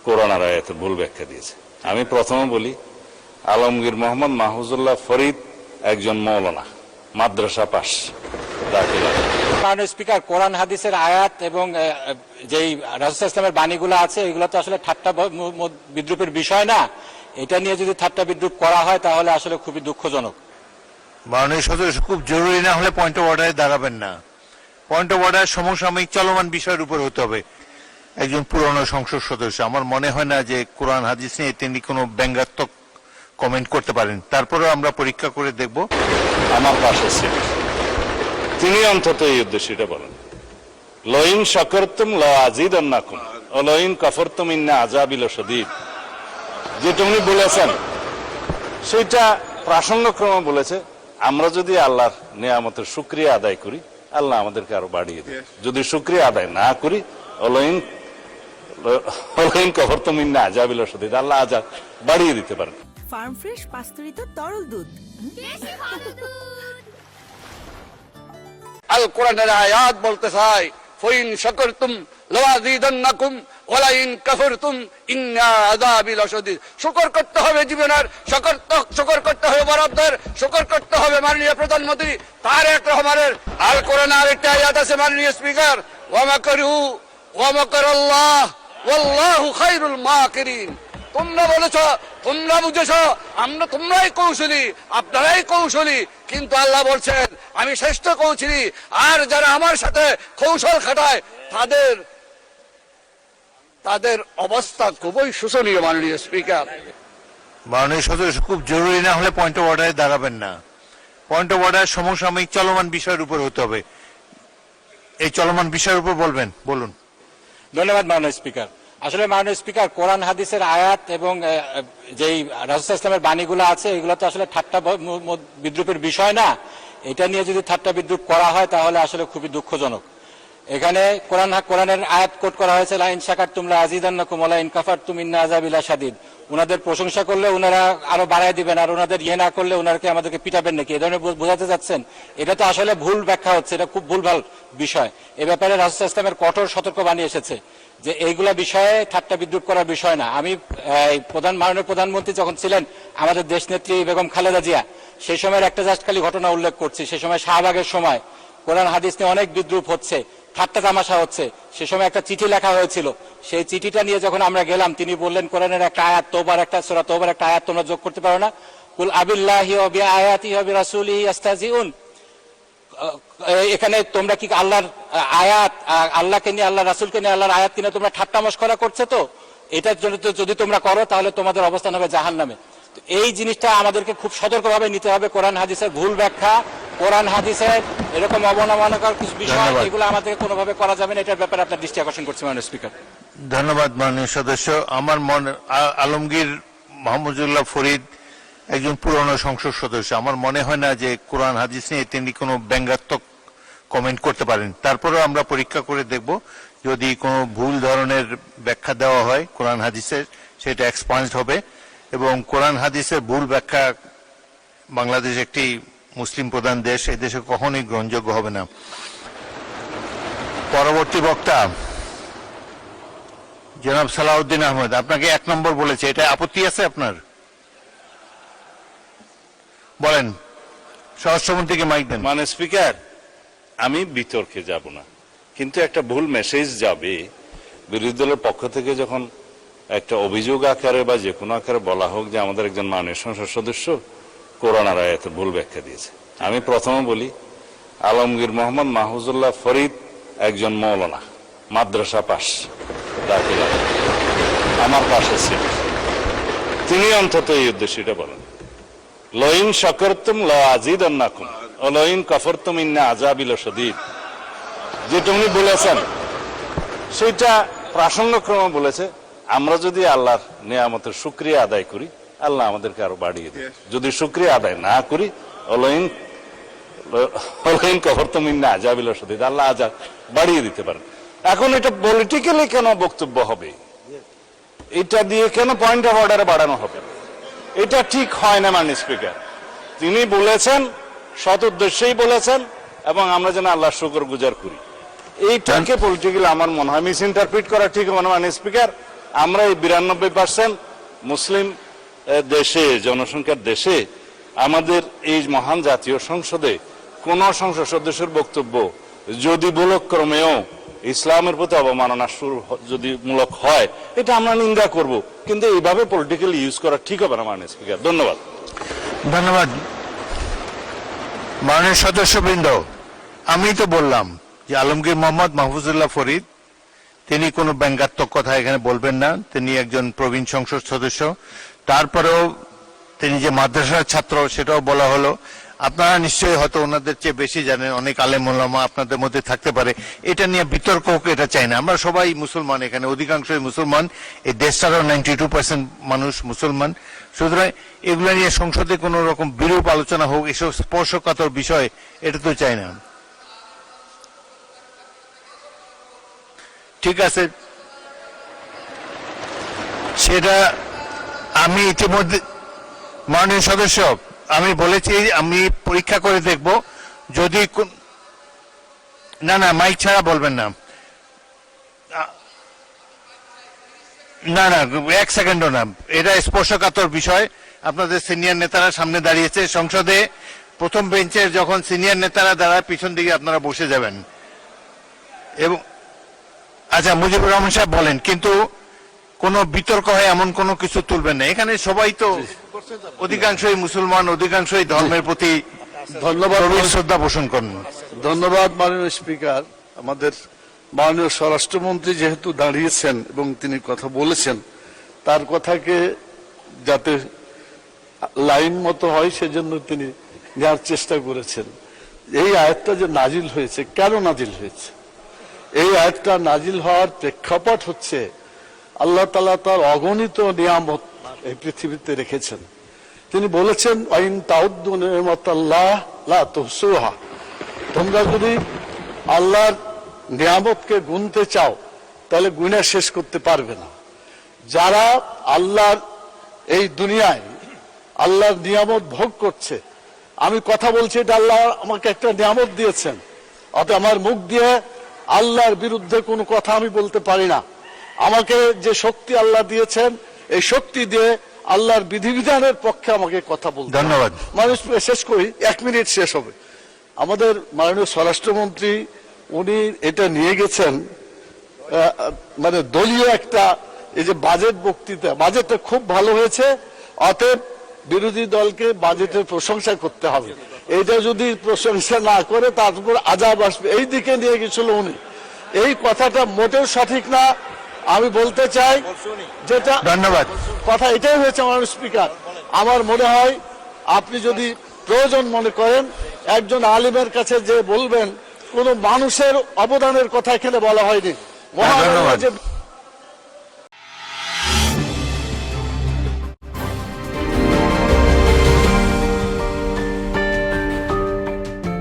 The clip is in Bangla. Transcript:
কোরআন আর আয়াতের ভুল ব্যাখ্যা দিয়েছে। আমি প্রথমে বলি, আলমগীর মোহাম্মদ মাহফুজুল্লাহ ফরিদ একজন মৌলানা, মাদ্রাসা পাস, দাখিল। মাননীয় স্পিকার, কোরআন হাদিসের আয়াত এবং যেই রাসূল ইসলামের বাণীগুলো আছে এগুলো তো আসলে ঠাট্টা বিদ্রুপের বিষয় না। এটা নিয়ে যদি ঠাট্টা বিদ্রুপ করা হয় তাহলে আসলে খুবই দুঃখজনক। মাননীয় সদস্য, খুব জরুরি না হলে পয়েন্ট অফ অর্ডারে দাঁড়াবেন না। পয়েন্ট অফ অর্ডার সমসাময়িক চলমান বিষয়ের উপর হতে হবে। একজন পুরনো সংসদ সদস্য, আমার মনে হয় না যে কোরআন হাদিস নিয়ে তিনি কোনো ব্যঙ্গাত্মক কমেন্ট করতে পারেন। তারপরেও আমরা পরীক্ষা করে দেখব। আমার পাশে ছিল, তিনি অন্তত এই উদ্দেশ্যটা বলেন, লইন শাকারতুম লাযিদান্নাকুম ওয়া লইন কাফারতুম ইন্না আযাবি লাশাদীদ। যেটা উনি বলেছেন সেটা প্রাসঙ্গক্রমে বলেছে, আমরা যদি আল্লাহর নিয়ামতের শুকরিয়া আদায় করি আল্লাহ আমাদেরকে আরো বাড়িয়ে দেয়, যদি শুকরিয়া আদায় না করি লইন কাফারতুম ইন্না আযাবি লাশাদীদ, আল্লাহ আযাব বাড়িয়ে দিতে পারেন। ফার্ম ফ্রেশ পাস্তুরিত তরল দুধ, আল কোরআনের আয়াত বলতে চাই, ফাইন শাকারতুম লাযিদান্নাকুম ওয়া লাইন কাফারতুম ইন্না আযাবি লাশাদীদ। শুকর করতে হবে জীবনের, শুকর করতে হবে বরাবর, শুকর করতে হবে মাননীয় প্রধানমন্ত্রী তারেক রহমানের। আল কোরআনে আরেকটা আয়াত আছে মাননীয় স্পিকার, ওয়া মাকারু ওয়া মাকারাল্লাহ ওয়াল্লাহু খায়রুল মাকিরিন। তোমরা বলেছ, তোমরা বুঝেছ, তোমরাই কৌশলী, আপনারাই কৌশলী, কিন্তু আল্লাহ বলছেন আমি শ্রেষ্ঠ কৌশলী। আর যারা আমার সাথে কৌশল খাটায় তাদের অবস্থা খুবই শোচনীয়। মাননীয় স্পিকার, মাননীয় সদস্য, খুব জরুরি না হলে পয়েন্ট অফ অর্ডারে দাঁড়াবেন না। পয়েন্ট অফ অর্ডার সমসাময়িক চলমান বিষয়ের উপর হতে হবে। এই চলমান বিষয়ের উপর বলবেন, বলুন। ধন্যবাদ মাননীয় স্পিকার। আসলে মাননীয় স্পিকার, কোরআন হাদিসের আয়াত এবং যেই রাসূল ইসলামের বাণীগুলো আছে এগুলো তো আসলে ঠাট্টা বিদ্রুপের বিষয় না। এটা নিয়ে যদি ঠাট্টা বিদ্রুপ করা হয় তাহলে আসলে খুবই দুঃখজনক। এখানে কোরআনের আয়াত কোট করা হয়েছে, লাইন শাকারতুম লাযিদান্নাকুম ওয়া লাইন কাফারতুম ইন্না আযাবি লাশাদীদ। ওনাদের প্রশংসা করলে ওনারা আরো বাড়ায় দিবেন, আর ওনাদের না করলে ওনাকে আমাদেরকে পিটাবেন নাকি, এই ধরনের বোঝাতে যাচ্ছেন। এটা তো আসলে ভুল ব্যাখ্যা হচ্ছে, এটা খুব ভুলভাল বিষয়। এ ব্যাপারে রাসূল ইসলামের কঠোর সতর্কবাণী এসেছে যে এইগুলা বিষয়ে ঠাট্টা বিদ্রুপ করার বিষয় না। আমি মাননীয় প্রধানমন্ত্রী যখন ছিলেন আমাদের দেশ নেত্রী বেগম খালেদা জিয়া, সেই সময়ের একটা জাস্ট খালি ঘটনা উল্লেখ করছি। সে সময় শাহবাগের সময় কোরআন হাদিস নিয়ে অনেক বিদ্রুপ হচ্ছে, ঠাট্টা তামাশা হচ্ছে। সে সময় একটা চিঠি লেখা হয়েছিল, সেই চিঠিটা নিয়ে যখন আমরা গেলাম তিনি বললেন কোরআনের একটা আয়াত, সূরা তওবার একটা আয়াত তোমরা যোগ করতে পারো না? কুল আবিল্লাহি ওয়া বিআয়াতিহি ওয়া বিরাসূলিহি ইস্তাহজিউন। এখানে তোমরা কি আল্লাহর আয়াত, আল্লাহকে নিয়ে, আল্লাহ রাসূলকে নিয়ে, আল্লাহর আয়াত কিনে তোমরা ঠাট্টা মশকরা করছো? তো এটার জন্য যদি তোমরা করো তাহলে তোমাদের অবস্থান হবে জাহান্নামে। এই জিনিসটা আমাদেরকে খুব সতর্কভাবে নিতে হবে। কোরআন হাদিসের ভুল ব্যাখ্যা, কোরআন হাদিসের এরকম অবমাননাকর কিছু বিষয়, এগুলো আমাদের কোনোভাবে করা যাবে না। এটার ব্যাপারে আপনার দৃষ্টি আকর্ষণ করছি মাননীয় স্পিকার। ধন্যবাদ মাননীয় সদস্য। আমার আলমগীর মাহমুদুল্লাহ ফরিদ একজন পুরনো সংসদ সদস্য, আমার মনে হয় না যে কোরআন হাদিস নিয়ে তিনি কোনো ব্যঙ্গাত্মক কমেন্ট করতে পারেন। তারপরেও আমরা পরীক্ষা করে দেখব, যদি কোনো ভুল ধরনের ব্যাখ্যা দেওয়া হয় কোরআন হাদিসের, সেটা এক্সপান্সড হবে। এবং কোরআন হাদিসের ভুল ব্যাখ্যা, বাংলাদেশ একটি মুসলিম প্রধান দেশ, এই দেশে কখনোই গ্রহণযোগ্য হবে না। পরবর্তী বক্তা জনাব সালাউদ্দিন আহমেদ, আপনাকে 1 নম্বর বলেছে, এটা আপত্তি আছে আপনার? বলেন, স্বরাষ্ট্রমন্ত্রীকে মাইক দেন। মানে স্পিকার, আমি বিতর্কে যাব না, কিন্তু একটা ভুল মেসেজ যাবে বিরোধী দলের পক্ষ থেকে যখন একটা অভিযোগ আকারে বা যে কোনো আকারে বলা হোক যে আমাদের একজন মাননীয় সংসদ সদস্য কোরআন আর আয়াতের ভুল ব্যাখ্যা দিয়েছে। আমি প্রথমে বলি, আলমগীর মোহাম্মদ মাহফুজুল্লাহ ফরিদ একজন মৌলানা, মাদ্রাসা পাস, দাখিল। আমার পাশে ছিল, তিনি অন্তত এই উদ্দেশ্যটা বলেন, লইন শাকারতুম লাযিদান্নাকুম ওয়া লইন কাফারতুম ইন্না আযাবি লাশাদীদ। যেটা উনি বলেছেন সেটা প্রাসঙ্গক্রমে বলেছে, আমরা যদি আল্লাহর নিয়ামতের শুকরিয়া আদায় করি আল্লাহ আমাদেরকে আরো বাড়িয়ে দেয়, যদি শুকরিয়া আদায় না করি লইন কাফারতুম ইন্না আযাবি লাশাদীদ, আল্লাহ আযাব বাড়িয়ে দিতে পারেন। এখন এটা পলিটিক্যালি কেন বক্তব্য হবে, এটা দিয়ে কেন পয়েন্ট অফ অর্ডারে বাড়ানো হবে? এটা ঠিক হয় না মাননীয় স্পিকার। তিনি বলেছেন, সৎ উদ্দেশ্যেই বলেছেন, এবং আমরা যেন আল্লাহর শুকর গুজার করি। এইটাকে পলিটিক্যালি আমার মনে হয় মিস ইন্টারপ্রিট করা ঠিক হবে না মাননীয় স্পিকার। আমরা এই 92% মুসলিম দেশে, জনসংখ্যার দেশে, আমাদের এই মহান জাতীয় সংসদে কোন সংসদ সদস্যের বক্তব্য যদি ভুলক্রমেও ইসলামের প্রতি অবমাননা যদি মূলক হয়, এটা আমরা নিন্দা করব, কিন্তু এইভাবে পলিটিক্যালি ইউজ করা ঠিক হবে না মাননীয় স্পিকার। ধন্যবাদ। ধন্যবাদ মাননীয় সদস্যবৃন্দ। আমি তো বললাম যে আলমগীর মোহাম্মদ মাহফুজুল্লাহ ফরিদ তিনি কোনো ব্যঙ্গাত্মক কথা এখানে বলবেন না, তিনি একজন প্রবীণ সংসদ সদস্য। তারপরেও তিনি যে মাদ্রাসার ছাত্র সেটাও বলা হলো। আপনারা নিশ্চয়ই হয়তো ওনাদের চেয়ে বেশি জানেন, অনেক আলেম ওলামা আপনাদের মধ্যে থাকতে পারে, এটা নিয়ে বিতর্ক হোক এটা চাই না। আমরা সবাই মুসলমান, এখানে অধিকাংশই মুসলমান, এই দেশটারও 92% মানুষ মুসলমান। সুতরাং এগুলো নিয়ে সংসদে কোন রকম বিরূপ আলোচনা হোক, এসব স্পর্শকাতর বিষয়, এটা তো চাই না। ঠিক আছে, সেটা আমি ইতিমধ্যে মাননীয় সদস্য আমি বলেছি আমি পরীক্ষা করে দেখব যদি না না মাইক ছাড়া বলবেন না, না না 1 সেকেন্ডও না, এটা স্পর্শকাতর বিষয়। আপনাদের সিনিয়র নেতারা সামনে দাঁড়িয়েছে, সংসদে প্রথম বেঞ্চের যখন সিনিয়র নেতারা দাঁড়ায় পিছন দিকে আপনারা বসে যাবেন। এবং আচ্ছা মুজিবুর রহমান সাহেব বলেন, কিন্তু কোনো বিতর্ক হয় এমন কোনো কিছু তুলবেন না। এখানে সবাই তো অধিকাংশই মুসলমান, অধিকাংশই ধর্মের প্রতি ধন্যবাদ, শ্রদ্ধা পোষণ করেন। ধন্যবাদ মাননীয় স্পিকার। আমাদের মাননীয় স্বরাষ্ট্রমন্ত্রী যেহেতু দাঁড়িয়েছেন এবং তিনি কথা বলেছেন, তার কথাকে যাতে লাইন মতো হয় সেজন্য তিনি নেওয়ার চেষ্টা করেছেন। এই আয়াতটা যে নাজিল হয়েছে, কেন নাজিল হয়েছে? এই আয়াতটা নাজিল হওয়ার প্রেক্ষাপট হচ্ছে আল্লাহ তাআলা তার অগণিত নিয়ামত এই পৃথিবীতে রেখেছেন। তিনি বলেছেন আইন তাউদ্দু নিয়ামাতাল্লাহ লা তুহসুহা, তোমরা যদি আল্লাহর নিয়ামতকে গুনতে চাও তাহলে গুণে শেষ করতে পারবে না। যারা আল্লাহর এই দুনিয়ায় আল্লাহর নিয়ামত ভোগ করছে, আমি কথা বলছি এটা আল্লাহ আমাকে একটা নিয়ামত দিয়েছেন, অতএব আমার মুখ দিয়ে আল্লাহর বিরুদ্ধে কোনো কথা আমি বলতে পারি না। আমাকে যে শক্তি আল্লাহ দিয়েছেন, এই শক্তি দিয়ে আল্লাহর বিধিবিধানের পক্ষে আমাকে কথা বলতে। ধন্যবাদ। মানুষ শেষ করি, 1 মিনিট শেষ হবে। আমাদের মাননীয় স্বরাষ্ট্রমন্ত্রী উনি এটা নিয়ে গেছেন মানে দলীয় একটা, এই যে বাজেট বক্তৃতা, বাজেটটা খুব ভালো হয়েছে, অতএব বিরোধী দলকে বাজেটের প্রশংসা করতে হবে। এটা যদি প্রশংসা না করে তারপর আজাব আসবে, এই দিকে নিয়ে গেছিল উনি। এই কথাটা মোটেও সঠিক না। আমি বলতে চাই যেটা, ধন্যবাদ, কথা এটাই হয়েছে মাননীয় স্পিকার। আমার মনে হয় আপনি যদি প্রয়োজন মনে করেন একজন আলিমের কাছে যে বলবেন, কোন মানুষের অবদানের কথা এখানে বলা হয়নি। মহান ধন্যবাদ। যে